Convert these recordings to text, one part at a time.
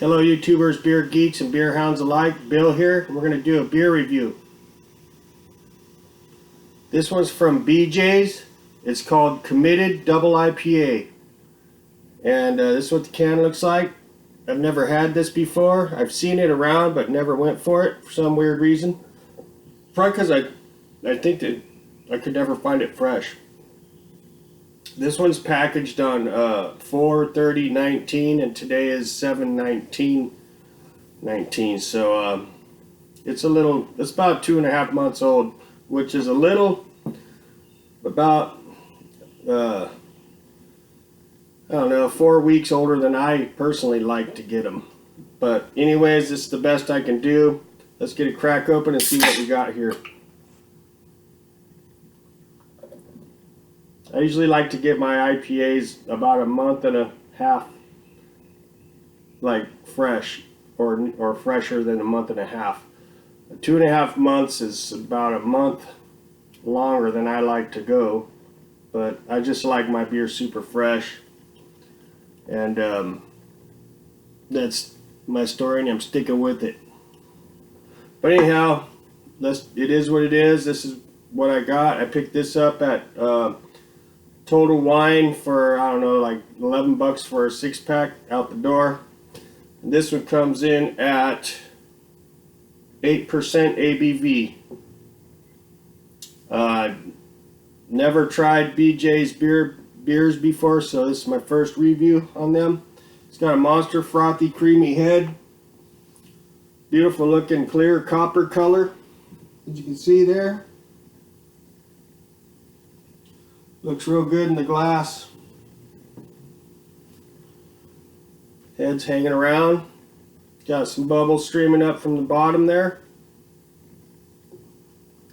Hello YouTubers, beer geeks, and beer hounds alike. Bill here, and we're going to do a beer review. This one's from BJ's. It's called Committed Double IPA. And this is what the can looks like. I've never had this before. I've seen it around, but never went for it for some weird reason. Probably because I think that I could never find it fresh. This one's packaged on 4/30/19, and today is 7/19/19. So it's about 2.5 months old, which is a little about I don't know, 4 weeks older than I personally like to get them. But anyways, this is the best I can do. Let's get a crack open and see what we got here. I usually like to get my IPAs about a month and a half, like fresh, or fresher than a month and a half. 2.5 months is about a month longer than I like to go, but I just like my beer super fresh, and that's my story, and I'm sticking with it. But anyhow, it is what it is. This is what I got. I picked this up at Total Wine for, I don't know, like $11 for a 6-pack out the door. And this one comes in at 8% ABV. Never tried BJ's beers before, so this is my first review on them. It's got a monster frothy creamy head. Beautiful looking clear copper color, as you can see there. Looks real good in the glass. Head's hanging around. Got some bubbles streaming up from the bottom there.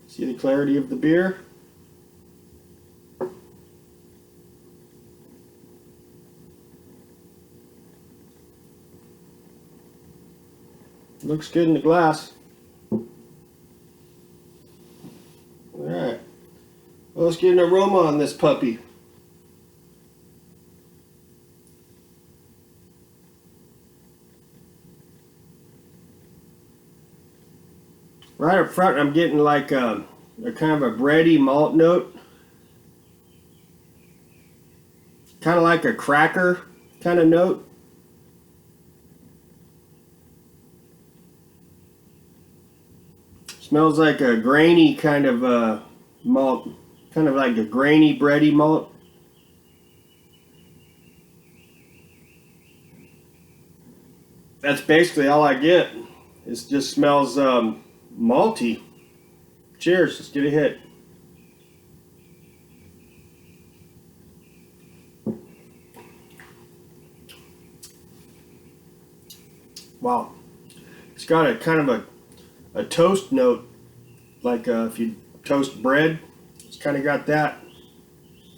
See the clarity of the beer. Looks good in the glass. Alright. Well, let's get an aroma on this puppy. Right up front, I'm getting like a kind of a bready malt note. Kind of like a cracker kind of note. Smells like a grainy kind of malt. Kind of like a grainy, bready malt. That's basically all I get. It just smells malty. Cheers, let's get a hit. Wow. It's got a kind of a toast note, like if you toast bread. It's kind of got that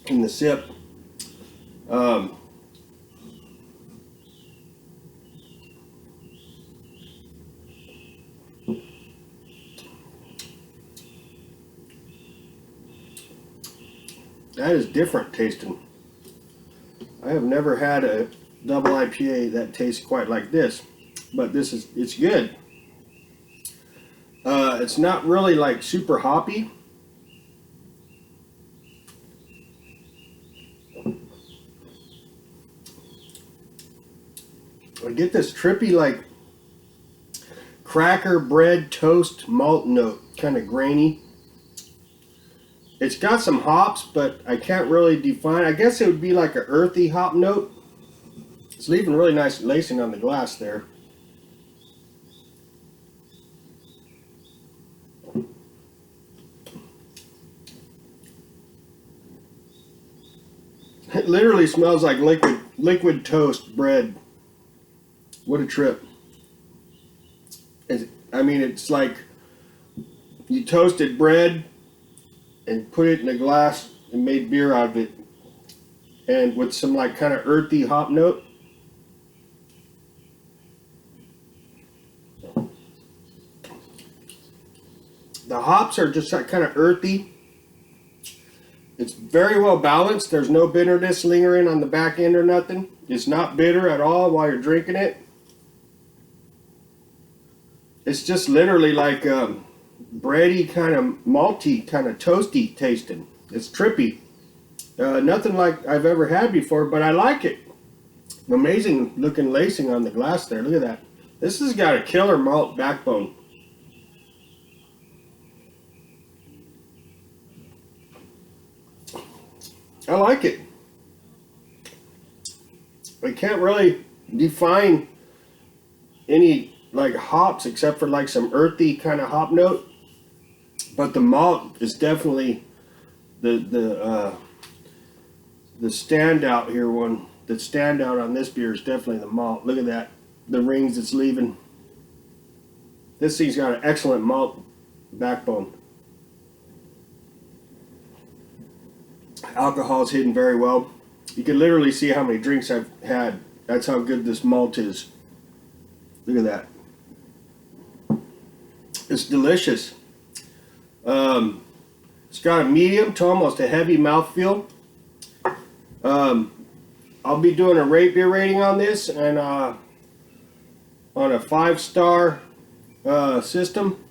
in the sip. That is different tasting. I have never had a double IPA that tastes quite like this, but it's good. It's not really like super hoppy. I get this trippy, like cracker, bread, toast, malt note, kind of grainy. It's got some hops, but I can't really define. I guess it would be like an earthy hop note. It's leaving really nice lacing on the glass there. It literally smells like liquid toast bread. What a trip. It's like you toasted bread and put it in a glass and made beer out of it. And with some like kind of earthy hop note. The hops are just like kind of earthy. It's very well balanced. There's no bitterness lingering on the back end or nothing. It's not bitter at all while you're drinking it. It's just literally like bready, kind of malty, kind of toasty tasting. It's trippy. Nothing like I've ever had before, but I like it. Amazing looking lacing on the glass there. Look at that. This has got a killer malt backbone. I like it. I can't really define any like hops except for like some earthy kind of hop note, but the malt is definitely the standout here. One the standout on this beer is definitely the malt. Look at that, the rings it's leaving. This thing's got an excellent malt backbone. Alcohol's hidden very well. You can literally see how many drinks I've had. That's how good this malt is. Look at that. It's delicious. It's got a medium to almost a heavy mouthfeel. I'll be doing a beer rating on this, and on a 5-star system,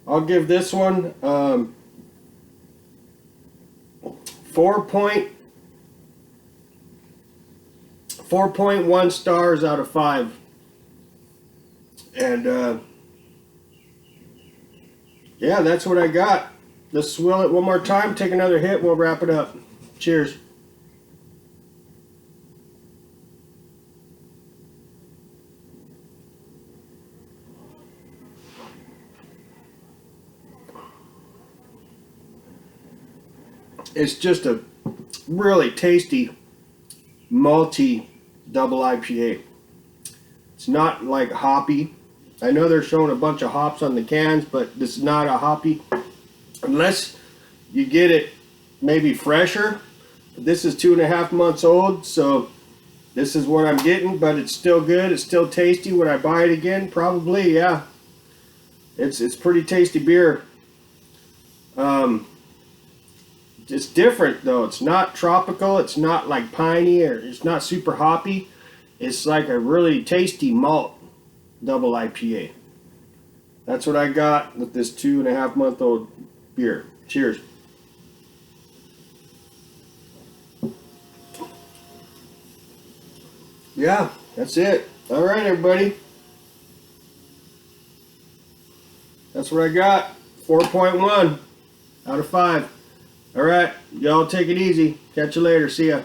I'll give this one 4.1 stars out of 5. And yeah, that's what I got. Let's swill it one more time, take another hit, and we'll wrap it up. Cheers. It's just a really tasty, malty double IPA. It's not like hoppy. I know they're showing a bunch of hops on the cans, but this is not a hoppy. Unless you get it maybe fresher. This is 2.5 months old, so this is what I'm getting, but it's still good. It's still tasty. Would I buy it again? Probably, yeah. It's pretty tasty beer. It's different though. It's not tropical. It's not like piney, or it's not super hoppy. It's like a really tasty malt double IPA. That's what I got with this 2.5-month-old beer. Cheers. Yeah, that's it. All right, everybody. That's what I got. 4.1 out of 5. All right, y'all take it easy. Catch you later. See ya.